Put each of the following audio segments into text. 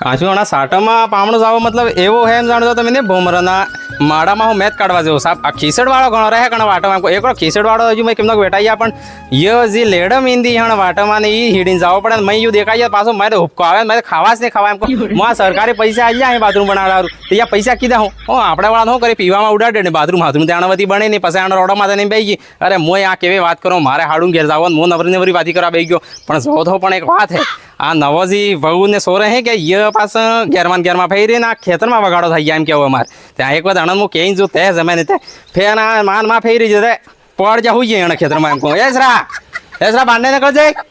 કાચું હણા સાટામાં પામણું સાવ મતલબ એવો હે એમ જાણતો તમે ને ભોમરાના માળામાં હું મેચ કાઢવા જેવો સાપ આ ખીસડવાળો ઘણો રહે કણ વાટામાં એકડો ખીસડવાળો હજુ મેં કેમનો વેટાઈ પણ ય જે લેડમ ઇંદી હણ વાટામાં ને ઈ હીડીને જાવ પડે મેં યુ દેખાય પાછો મારે હુપકો આવે મારે ખાવા જ નહીં ખાવા એમ કહું માં સરકારી પૈસા આવી જાય બાથરૂમ બનાવડાવું તો યા પૈસા કીધા હું આપણે વાળા શું કરે પીવામાં ઉડાડે ને બાથરૂમ ત્યાં વધી બને નહીં પછી આનો રોડો માથે નહીં બેસી ગઈ અરે મોય આ કેવી વાત કરો મારે હાડું ઘેર જાવ હું નવરી વાતી કરવા બેસી ગયો પણ જો તો પણ એક વાત હે આ નવોજી વહુ ને સોરે હે કે ય પાસ ઘેરમાં ફેરી ને આ ખેતરમાં વગાડો થઈ ગયા એમ કેવું અમારે ત્યાં એક વખત અણંદ હું કહી જો તે જમાને તે ફેર આ માં ફેરી જતે પડ જા હોઈ જાય ખેતરમાં એમ કહું એસરા બાંધે નકળ જાય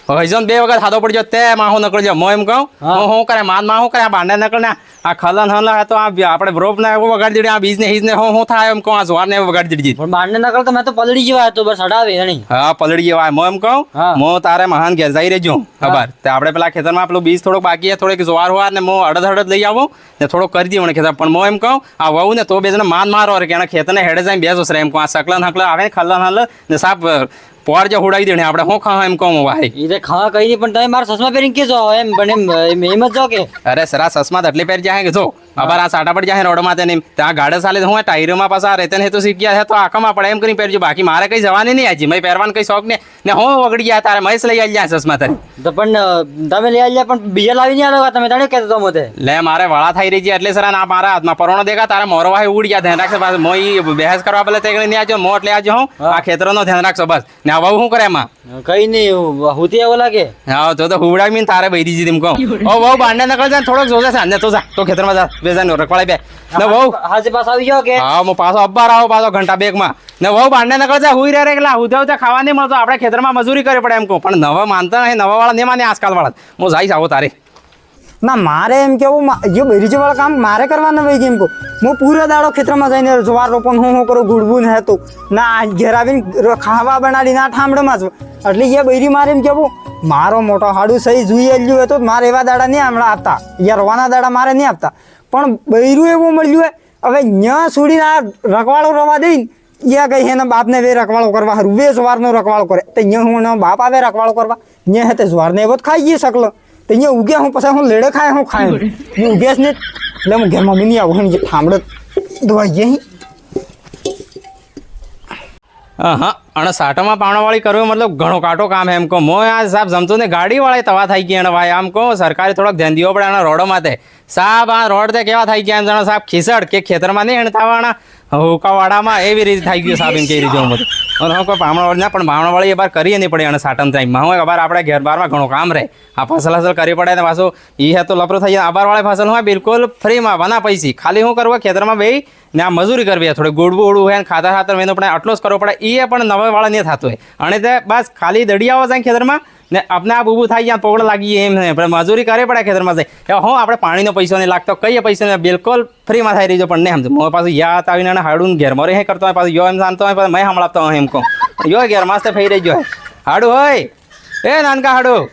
હજન બે વખત હાથો પડજો તે માં હું નકળ જાવ એમ કહું હું કરે માં શું કરે બાંધે નકળ ને આ ખલન હલા તો આ આપણે રોપ ને વગાડી દીધી આ બીજ ને હિજ ને હું થાય એમ કહું આ જોર ને વગાડી દીધી પણ બાંધે નકળ તો મેં તો પલડી જેવા તો બસ હડાવે નહીં હા પલડી જેવા હું એમ કહું હું તારે મહાન ઘેર જઈ રહેજો ખબર તે આપણે પેલા ખેતરમાં પેલું બીજ થોડુંક બાકી થોડીક જોવાર હોવાર ને હું અડદ લઈ આવું ને થોડુંક કરી દઉં ખેતર પણ હું એમ કહું આ વહુ ને તો બે જણા મારો કે એના ખેતરને હેડે જાય બેસો સર એમ કહું આ સકલન હકલ આવે ને ખલન હલ ને સાપ પોર જે હુડાવી દે આપણે હું ખા એમ કહું ભાઈ એ ખા કઈ નહીં પણ તમે મારા ચશ્મા પહેરીને કેજો એમ પણ એમ જ જાઓ કે અરે સરા ચશ્મા તો એટલી પહેરી જાય કે જો અબાર આ સાટા પડી જાય રોડ માં નહીં ત્યાં ગાડે ચાલે હું ટાયરોમાં પાછા રહેતે ને તો શીખ્યા છે તો આખામાં પડે એમ કરીને પહેરજો બાકી મારે કઈ જવાની નહીં આજે મેં પહેરવાનું કઈ શોખ ને હું વગડી ગયા તારે મહેશ લઈ આવી જાય ચશ્મા તારી તો પણ તમે લઈ આવી પણ બીજા લાવી નહીં આલો તમે તને કહેતો તો મતે લે મારે વાળા થઈ રહી છે એટલે સર ના મારા હાથમાં પરોણો દેખા તારે મોરો વાહી ઉડી ગયા ધ્યાન રાખશે પાછું મોઈ બહેસ કરવા પેલા તે નહીં આજો મો એટલે આજો હું આ ખેતરનો ધ્યાન રાખશો બસ ને આ વહુ શું કરે એમાં કઈ નહીં હુતી આવો લાગે હા તો હુવડાવી મીન તારે બૈરી જી તેમ કહું ઓ વહુ બાંડે નકળ જાય થોડોક જોજે છે ને તો જા તો ખેતરમાં જા બેજાનો રખવાળી બે ને વહુ હાજે પાસ આવી જાઓ કે હા હું પાછો અબ્બાર આવો પાછો ઘંટા બેગમાં ને વહુ બાંડે નકળ જાય હુઈ રહે એટલે હુતા ખાવા નહીં મળતો આપણે ખેતરમાં મજૂરી કરવી પડે એમ કહું પણ નવા માનતા નહીં નવા વાળા નહીં માને આજકાલ વાળા હું જઈશ આવો તારે ના મારે એમ કેવું જે બૈરીજી વાળા કામ મારે કરવાના ભાઈ કેમ કહું હું પૂરો દાડો ખેતરમાં જઈને જવાર રોપણ હું કરું ગુડબું ને હતું ના ઘેર આવીને ખાવા બનાવી ના ઠામડામાં જ એટલે એ બૈરી મારે એમ કેવું મારો મોટો હાડું સહી જોઈ આવ્યું હતું મારે એવા દાડા નહીં હમણાં આપતા યાર રવાના દાડા મારે નહીં આપતા પણ બૈરું એવું મળ્યું હોય હવે ન્યા સુડીને આ રખવાળો રવા દઈને યા કઈ એના બાપને વે રખવાળો કરવા હારું વે સવારનો રખવાળો કરે તો અહીંયા હું બાપ આવે રખવાળો કરવા ત્યાં હતે સવારને એવો જ ખાઈ જઈ શકલો તો અહીંયા ઉગ્યા હું પછી હું લેડે ખાય હું ખાય હું ઉગ્યાસ ને એટલે હું ઘરમાં બની આવું જે ઠામડે ધોવાઈ ગયા હા અને સાટામાં પાણાવાળી કરવું મતલબ ઘણો કાટો કામ એમ કહો મોં આ સાહેબ જમતો ને ગાડીવાળા તવા થઈ ગયા અને ભાઈ આમ કહો સરકારે થોડોક ધ્યાન દેવો પડે આના રોડો માટે સાહેબ આ રોડ તે કેવા થઈ ગયા એમ જાણો સાહેબ ખીસડ કે ખેતરમાં નહીં એને થવાના હુકાવાડામાં એવી રીતે થઈ ગયું સાહેબ એમ કઈ રીતે હું બધું અને હું કોઈ પામણાવાળી ના પણ પામણાવાળી એ બાર કરીએ નહીં પડે અને સાટમ ટાઈમમાં હું અબાર આપણે ઘેર બારમાં ઘણું કામ રહે આ ફસલ કરવી પડે ને પાછું એ હે તો લપરો થઈ જાય અબારવાળી ફસલ હોય બિલકુલ ફ્રીમાં વના પૈસી ખાલી શું કરવું ખેતરમાં બે ને આ મજૂરી કરવી થોડી ગોળવું ઓળવું હોય ને ખાતર મેં આપણે આટલો જ કરવો પડે એ પણ નવા વાળા નહીં થતું હોય અને તે બસ ખાલી દડિયાઓ જાય ખેતરમાં ને આપણે આ બૂબું થાય ગયા પોગળ લાગી એમ નહીં આપણે મજૂરી કરવી પડે ખેતરમાં જાય હું આપણે પાણીનો પૈસો નહીં લાગતો કઈ પૈસા બિલકુલ ફ્રીમાં થઈ રહ્યો પણ નહીં સમજો પાછું યાદ આવીને હાડું ઘેર મરે હે કરતો હોય પાછું યો એમ જાણતો હોય મેં હમણાં હોય એમ કહું યો ઘેર મસ્ત ફરી રહી ગયો હાડું હોય એ નાનકા હાડું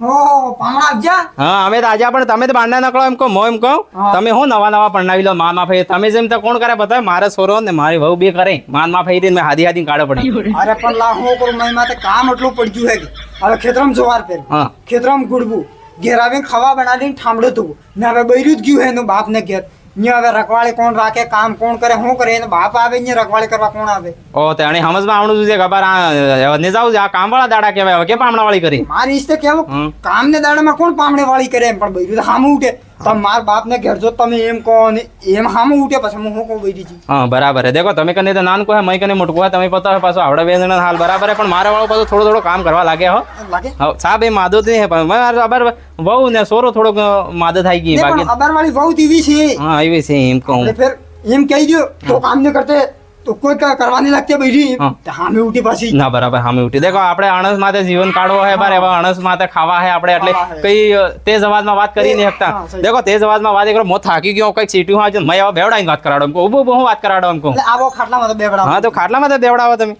હા અમે તો આજે પણ તમે તો બાંડા નકળો એમ કહો એમ કહું તમે હું નવા પરણાવી લો માન માં ફરી તમે જેમ તો કોણ કરે બધા મારે સોરો ને મારી વહુ બે કરે માન માં ફરી મેં હાદી કાઢો પડી અરે પણ લા હું કરું મારી માથે કામ એટલું પડ્યું હે હવે ખેતરમાં જોવાર પહેર ખેતરમાં ગુડવું ઘેર આવીને ખાવા બનાવીને ઠામડું તું ને હવે બૈરું જ ગયું હે એનું બાપ ને ઘેર અહીંયા હવે રખવાળી કોણ રાખે કામ કોણ કરે શું કરે એને બાપ આવે અહીંયા રખવાળી કરવા કોણ આવે ઓ તે અને સમજમાં આવડું છે ખબર આ ને જાવ આ કામ વાળા દાડા કહેવાય હવે કે પામણા વાળી કરી મારી ઈષ્ટે કેવું કામ ને દાડામાં કોણ પામણે વાળી કરે એમ પણ બૈરું સામે ઉઠે તમે મારા બાપ ને ઘેર જો તમે એમ કહો ને એમ સામે ઉઠે પછી હું કહું બૈરીજી હા બરાબર હે દેખો તમે કને તો નાન કહો મય કને મોટું કહો તમે પતા પાછો આવડે બે જણા હાલ બરાબર હે પણ મારા વાળો પાછો થોડો કામ કરવા લાગે હો લાગે હા સાહેબ એ માદો નહીં હે પણ મારા અબર વહુ ને સોરો થોડોક માદો થઈ ગઈ બાકી અબર વાળી વહુ ટીવી છે હા એવી છે એમ કહું ફિર એમ કહી દો તો કામ ન કરતે તો કોઈ કરવાની લાગતી બૈરી હામે ઉઠી પાછી ના બરાબર હામે ઉઠી દેખો આપણે અણસ માટે જીવન કાઢવો હે બાર એવા અણસ માટે ખાવા હે આપણે એટલે કઈ તેજ અવાજમાં વાત કરી નહીં શકતા દેખો તેજ અવાજમાં વાત કરો મો થાકી ગયો કઈક સીટ્યું હા મેં એવા બેવડાઈને વાત કરાડો એમ કહું ઉભો હું વાત કરાડો એમ કહું આવો ખાટલામાં તો બેવડાવો હા તો ખાટલામાં તો બેવડાવો તમે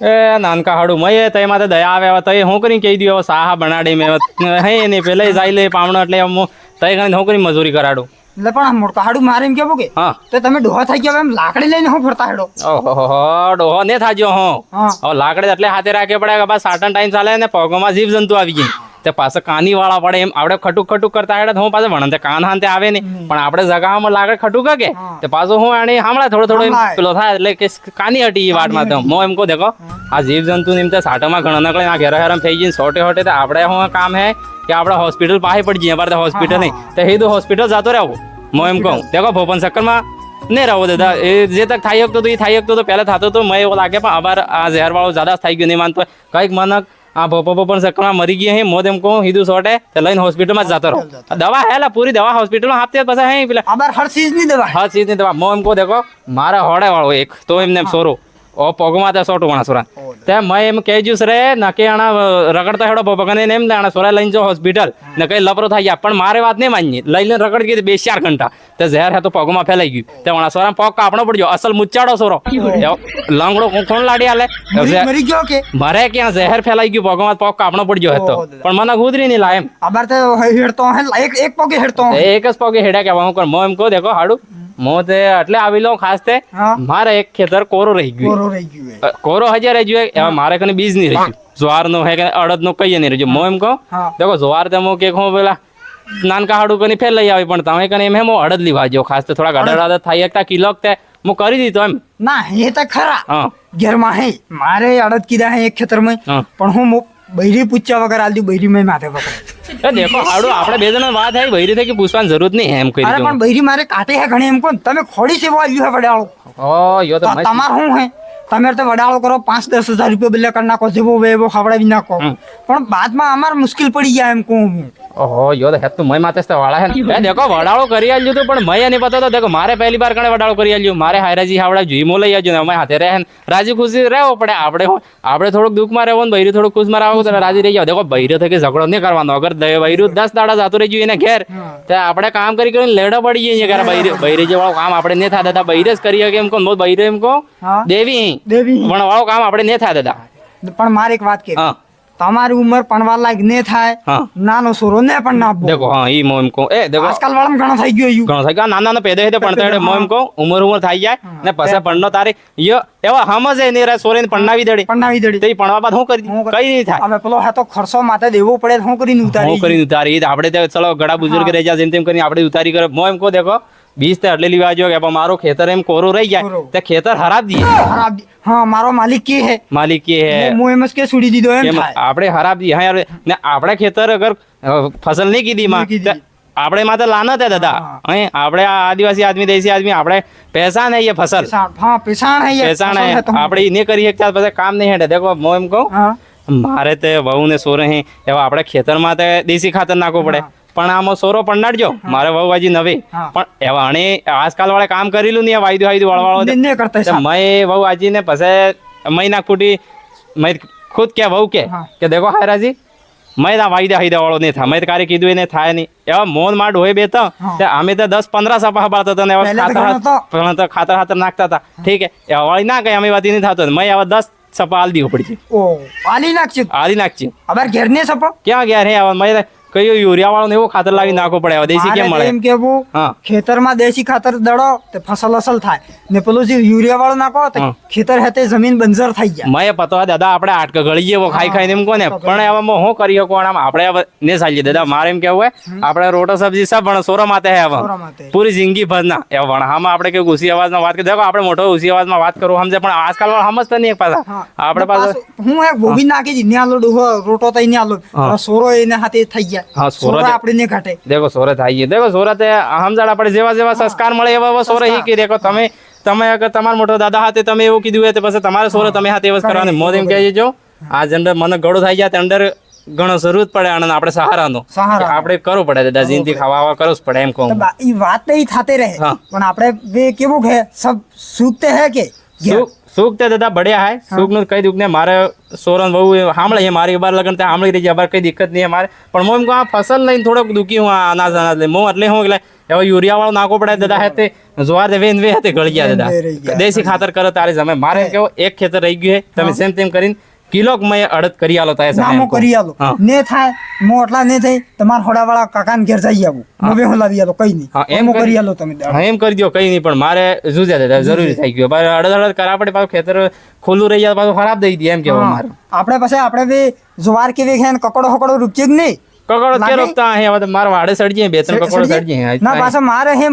એ નાનકા હાડું મય તય માથે દયા આવે તય હું કરીને કહી દઉં સાહા બનાડી મેં હે ને પેલા જાય લે પામણો એટલે હું તય કરીને હું કરીને મજૂરી કરાડું એટલે પણ મોટકા હાડું મારે એમ કેવું કે હા તો તમે ડોહા થઈ ગયા એમ લાકડી લઈને હું ફરતા હેડો ઓહો ડોહો ને થાજો હું હવે લાકડી એટલે હાથે રાખે પડે કે બસ સાટન ટાઈમ ચાલે ને પગમાં જીવ જંતુ આવી ગઈ તે પાછા કાની વાળા પડે એમ આપણે ખટુક કરતા હેડે હું પાછા વણંતે કાન હાંતે આવે નહીં પણ આપણે જગામાં લાગે ખટુક કે તે પાછું હું આને હમણાં થોડો એમ પેલો થાય એટલે કે કાની હટી એ વાટમાં તો હું એમ કહું દેખો આ જીવ જંતુ એમ તો સાટામાં ઘણા નકળે આ ઘેરા હેરામ થઈ જઈને સોટે હોટે તો આપણે હું કામ હે કે આપણે હોસ્પિટલ પાસે પડી જઈએ અમારે હોસ્પિટલ નહીં તો હેદું હોસ્પિટલ જતો રહેવું હું એમ કહું દેખો ભોપન ચક્કરમાં નહીં રહો દાદા એ જે તક થઈ શકતો એ થઈ શકતો પહેલા થતો તો મને એવું લાગે પણ આભાર આ ઝેરવાળો જ્યાદા થઈ ગયો નહીં માનતો કંઈક મને આ ભોપન ચક્કરમાં મરી ગયા હે મોદ એમ કહું હીધું સોટે તો લઈને હોસ્પિટલમાં જ જતો રહો દવા હેલા પૂરી દવા હોસ્પિટલમાં આપતી પછી હે પેલા આબાર હર ચીજની દવા હર ચીજની દવા હું એમ કહું દેખો મારા હોડે વાળો એક તો એમને સોરો ઓ પગમાં તે સોટું વણા સોરા તે મેં એમ કહેજું રે નકે આણા રગડતા હેડો પગને એમ ને આણા સોરા લઈને જો હોસ્પિટલ ને કઈ લપરો થઈ ગયા પણ મારે વાત નહીં માની લઈને રગડ ગઈ 2-4 ઘંટા તે ઝેર હે તો પગમાં ફેલાઈ ગયું તે વણા સોરા પગ કાપણો પડ્યો અસલ મુચ્ચાડો સોરો લંગડો કોણ લાડી આલે મરી ગયો કે મારે ક્યાં ઝેર ફેલાઈ ગયું પગમાં પગ કાપણો પડ્યો હતો પણ મને ગુદરી નહીં લાય એમ આબાર તો હેડતો હે એક પગે હેડતો એક જ પગે હેડ્યા કે હું કર મો એમ કહો દેખો હાડું મો તે એટલે આવી લઉં ખાસ તે મારે એક ખેતર કોરો રહી ગયું કોરો હજાર રહી ગયું એમાં મારે કને બીજ નહીં રહ્યું જ્વાર નો હે કે અડદ નો કઈ નહીં રહ્યું મો એમ કહું દેખો જ્વાર તે મો કે હું પેલા નાનકા હાડું કની ફેલ લઈ આવી પણ તમે કને એમ હે મો અડદ લીવા જો ખાસ તે થોડા ગડડ થાય એકતા કિલો તે હું કરી દીધો એમ ના એ તો ખરા ઘેરમાં હે મારે અડદ કીધા હે એક ખેતરમાં પણ હું બૈરી પૂછ્યા વગર આલતી બૈરી મેં માથે પકડે દેખો હાડું આપણે બે જણ વાત આવી બૈરી થઈ કે પૂછવાની જરૂર નહીં એમ કરી પણ બૈરી મારે કાટે હે ઘણી એમ કોણ તમે ખોડી સેવો આવ્યું હે વડાળો ઓ યો તો તમાર શું હે તમે તો વડાળો કરો 5-10 હજાર રૂપિયા બિલ કરી નાખો જેવો વેવો ખવડાવી નાખો પણ બાદમાં અમાર મુશ્કેલ પડી ગયા એમ કહું હું ઓહો યો તો હેતું મય માતે વાળા હે એ દેખો વડાળો કરી આલ્યું તો પણ મય નહીં પતા તો દેખો મારે પહેલી બાર કણે વડાળો કરી આલ્યું મારે હાયરાજી હાવડા જીમો લઈ આવજો ને અમે હાથે રહે રાજી ખુશી રહેવો પડે આપણે થોડુંક દુઃખમાં રહેવું ને બૈરી થોડુંક ખુશમાં રહેવું તો રાજી રહી જાવ દેખો બૈરો થઈ ઝઘડો નહીં કરવાનો અગર બૈરું 10 દાડા જાતું રહી ગયું એને ઘેર તો આપણે કામ કરીને લેડા પડી જઈએ કે બૈરી જેવાળું કામ આપણે નહીં થતા હતા બૈરે જ કરીએ કે એમ કહો બૈરો એમ કહો દેવી પણ વાળો કામ આપણે નહીં થતા હતા પણ મારે એક વાત કે તમારી ઉંમર પણવા લાયક ને થાય નાનો સોરો ને પણ ના દેખો હા ઈ મોમ કો એ દેખો આજકાલ વાળા ઘણો થઈ ગયો ઘણો થઈ ગયો નાના પેદે હે પણ મોમ કો ઉંમર થઈ જાય ને પછી પણનો તારે યો એવા હમજે ને રે સોરેન પણનાવી દડી તે પણવા બાદ હું કરી કઈ નહીં થાય હવે પેલો હે તો ખર્ચો માથે દેવો પડે હું કરીને ઉતારી આપણે તે ચલો ગડા બુઝુર્ગ રહી જાય જેમ તેમ કરીને આપણે ઉતારી કરે મોમ કો દેખો બીજ તે એટલે લીવા જો કે મારો ખેતર એમ કોરો રહી જાય તે ખેતર હરાબ દીએ હા મારો માલિક કે હે હું એમ જ કે છોડી દીધો એમ આપણે હરાબ દી હા યાર ને આપણે ખેતર અગર ફસલ નહીં કીધી માં આપણે માથે લાનત હે દાદા અહીં આપણે આદિવાસી આદમી દેશી આદમી આપણે પૈસા નહીં એ ફસલ હા પૈસા નહીં આપણે નહીં કરી શકતા પછી કામ નહીં હેડે દેખો હું એમ કહું મારે તે વહુ ને સોરે હે એવા આપણે ખેતરમાં તે દેશી ખાતર નાખવું પડે પણ આમાં સોરો પણ નાડજો મારે વહુ વાજી નવી પણ એવા અને આજકાલ વાળે કામ કરેલું નહીં વાયદુ વળવાળો મેં વહુ વાજી ને પછી મહિના ખૂટી મેં ખુદ કે વહુ કે દેખો હાયરાજી મેં ના વાયદા વાળો નહીં થાય મેં કારે કીધું એને થાય નહીં એવા મોન માંડ હોય બે તો અમે તો 10-15 સપા હબાળતા હતા ને એવા ખાતર ખાતર નાખતા હતા ઠીક હે એવા વાળી ના કઈ અમે વાતી નહીં થતો મેં આવા 10 સપા આલી દેવું પડી આલી નાખશે અબર ઘેર ને સપા ક્યાં ઘેર હે આવા મેં કયો યુરિયા વાળો ને એવો ખાતર લાવી નાખવો પડે દેશી કેમ મળે એમ કેવું ખેતરમાં દેશી ખાતર દડો તે ફસલ અસલ થાય ને પેલું જે યુરિયા વાળો નાખો તો ખેતર હેતે જમીન બંજર થઈ જાય મેં પતો દાદા આપણે આટક ગળી જેવો ખાઈ એમ કોને પણ હવે હું કરી શકો આપણે હવે ને સાલી દાદા મારે એમ કેવું હોય આપણે રોટો સબ્જી સબ પણ સોરો માતે હે હવે પૂરી જિંદગી ભર ના એ વણામાં આપણે કે ઉસી અવાજમાં વાત કરી દેખો આપણે મોટો ઉસી અવાજમાં વાત કરું સમજે પણ આજકાલ વાળા સમજતા નહીં એક પાછા આપણે પાસે હું એક ગોબી નાખી દી ને આલો રોટો તઈ ને આલો સોરો એને હાથે થઈ જાય હા સોરા આપણે ને ઘાટે દેખો સોરે થાય દેખો સોરા તે સમજાડ આપણે જેવા સંસ્કાર મળે એવા સોરે હી કે દેખો તમે અગર તમારા મોટો દાદા હાથે તમે એવું કીધું હોય તો પછી તમારે સોરે તમે હાથે એવું કરવાનું મોદ એમ કહે જો આ જનર મને ગળો થઈ જાય તે અંદર ઘણો જરૂરત પડે અને આપણે સહારાનો આપણે કરવું પડે દાદા જિંદગી ખાવા કરવું જ પડે એમ કહું એ વાત નહીં થાતે રહે પણ આપણે કેવું છે સબ સુખતે હે કે સુખ તે દાદા બઢિયા હે સુખ નું કઈ દુઃખ ને મારે સોરન બહુ સાંભળે છે મારી બાર લગન ત્યાં સાંભળી રહી છે કઈ દિક્કત નહીં મારે પણ હું એમ કહું આ ફસલ લઈને થોડોક દુઃખી હું અનાજ લઈને હું એટલે હું એટલે હવે યુરિયા વાળો નાખવો પડે દાદા હે જોવાર વેન વે હતે ગળી ગયા દાદા દેશી ખાતર કરે તારે જમે મારે કેવો એક ખેતર રહી ગયું તમે જેમ તેમ કરીને કિલો મેં અડદ કરી આલો તાય ના મો કરી આલો હા. ને થાય મો એટલા ને થઈ તમારા હોડાવાળા કાકાને ઘેર જઈ આવું હવે હું લાવી આલો કઈ હા, નહીં એમ મો કરી- કરી આલો તમે દાડો. હા એમ કરી દો કઈ નહીં પણ મારે જુજ્યા દાદા જરૂરી થઈ ગયો પણ અડદ કરા પડે પાછું ખેતર ખુલ્લું રહી જાય પાછું ખરાબ દઈ દે એમ કેવું હા. મારે આપણે પછી આપણે બી જુવાર કેવી છે ને કકડો હકડો રૂપચે જ નહીં કકડો કે લાગે? રોકતા હે હવે તો મારા વાડે સડજી બે ત્રણ કકડો સડજી ના પાછા મારે હે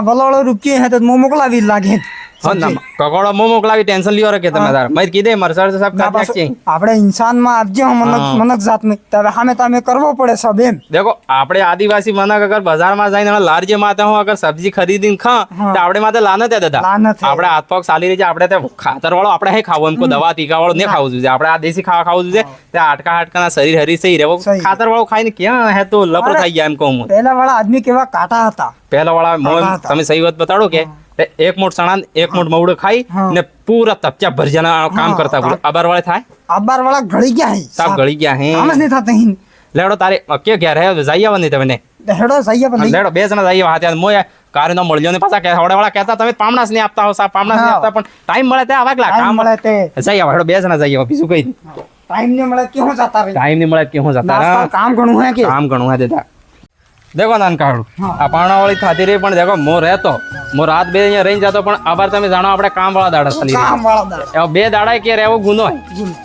વલોળો રૂપચે હે તો મો મોકલાવી લાગે હા ના કકડો મો મોકલાવી ટેન્શન લ્યો રે કે તમે તાર મેં કીધે મારે સર સાહેબ ના કાઢ પાછું નાખશે આપણે ઇન્સાનમાં આપજો મનક જાત નહીં હવે સામે તમે કરવો પડે સબ એમ देखो આપણે આદિવાસી મનક અગર બજારમાં જઈને લારજે માથે હું અગર સબ્જી ખરીદીને ખા હા. તો આપણે માથે લાનત હે દાદા લાનત હે. આપણે હાથ પગ સાલી રહી છે આપણે તે ખાતર વાળો આપણે હે ખાવું એમ કોઈ દવા ટીકા વાળો નહીં ખાવું જોઈએ આપણે આ દેશી ખાવા ખાવું જોઈએ તે હાડકાના શરીર હરી સહી રહેવો સહી. ખાતર વાળો ખાઈને ક્યાં હે તો લપડો અરે. થઈ ગયા એમ કહું હું પહેલા વાળા આદમી કેવા કાટા હતા પહેલા વાળા મોં ખાતા હતા. તમે સહી વાત બતાડો કે તે એક મૂઠ ચણા ને એક મૂઠ મવડું ખાઈ હા. ને પૂરા તપચા ભરજાના કામ હા, કરતા બોલો અબર વાળે થાય આબાર વાળા ઘડી ગયા હે સાપ ગળી ગયા હે આમ જ નહીં થતા હે લેડો તારે કે ઘેર હે જઈ આવવાની તમે હેડો સહી પણ નહીં. લેડો બે જણા જઈએ હાથે મોય કારે નો મળ્યો ને પાછા હોડે વાળા કહેતા તમે પામણાસ નહીં આપતા હો સાહેબ પામણાસ નહીં હા. આપતા પણ ટાઈમ મળે તે આવા ટાઈમ કામ મળે તે જઈ આવો હેડો બે જણા જઈએ બીજું કઈ ટાઈમ ને મળે કેવું જતા રહી ટાઈમ નહીં મળે કે હું જતા નાસ્તા રહે કામ ઘણું હે કે કામ ઘણું હે દેતા દેખો નાન કાઢું હા. આ પાણા વાળી થતી રહી પણ દેખો મો રહેતો મો રાત બે અહીંયા રહીને જતો પણ આભાર તમે જાણો આપણે કામ વાળા દાડા ચાલી રહ્યા. કામ વાળા દાડા. એવો બે દાડા કે રહેવો ગુનો હે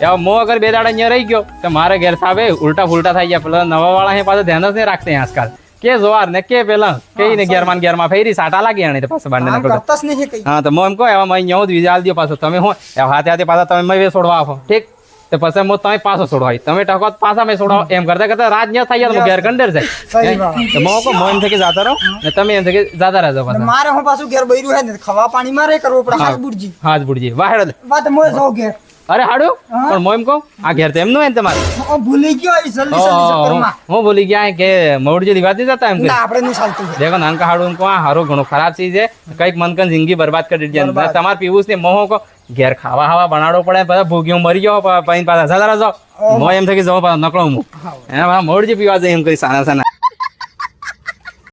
એવો મો અગર બે દાડા અહીંયા રહી ગયો તો મારે ઘેર સાહેબ ઉલટા ફુલટા થઈ ગયા પેલા નવા વાળા હે પાછું ધ્યાન જ નહીં રાખતે આજકાલ કે જોવાર ને કે પેલા કઈ ને ઘેરમાં ફેરી સાટા લાગી આને તો પાછું બાંધને કામ નકળતો કરતા જ નહીં કઈ હા તો હું એમ કહો એવા અહીંયા હું વિઝા આલી દો પાછો તમે હું એવા હાથે હાથે પાછા તમે મેં છોડવા આપો ઠીક તો પછી હું તમે પાછો છોડવા તમે ટકો તો પાછા મેં છોડવા એમ કરતા કરતા રાત ન્યા થઈ ગયા તો ઘેર કંડર સહી જાય વાત. તો હું કહું હું એમ થકી જાતા રહો ને તમે એમ થકી જાતા રહેજો અને પાછા મારે હું પાછું ઘેર બૈરું હે ને ખવા પાણી મારે કરવો પડે હાથ બુરજી હા જ બુડજી વાહેડ વાત મોય જાઉં ઘેર અરે હાડું હા. પણ હું એમ કહું આ ઘેર તો એમનું હે ને તમારે હું ભૂલી ગયો આવી જલ્દી જલ્દી ચક્કરમાં. હું બોલી ગયા કે મવડજી દિવાતી જતા એમ કે ના આપણે નહીં ચાલતું છે. देखो नानका हाड़ू उनको हारो घणो खराब चीज है कईक मन कन जिंदगी बर्बाद कर दीजिए बर्बाद. તમાર પીવુસ ને મોહો કો ઘેર ખાવા ખાવા બનાડો પડે પછી ભૂગ્યો મરી ગયો પછી પાછા જતા રહો મો એમ થઈ કે જવો પાછો નકળો હું હા. એના મોડજી પીવા જાય એમ કરી સાના સાના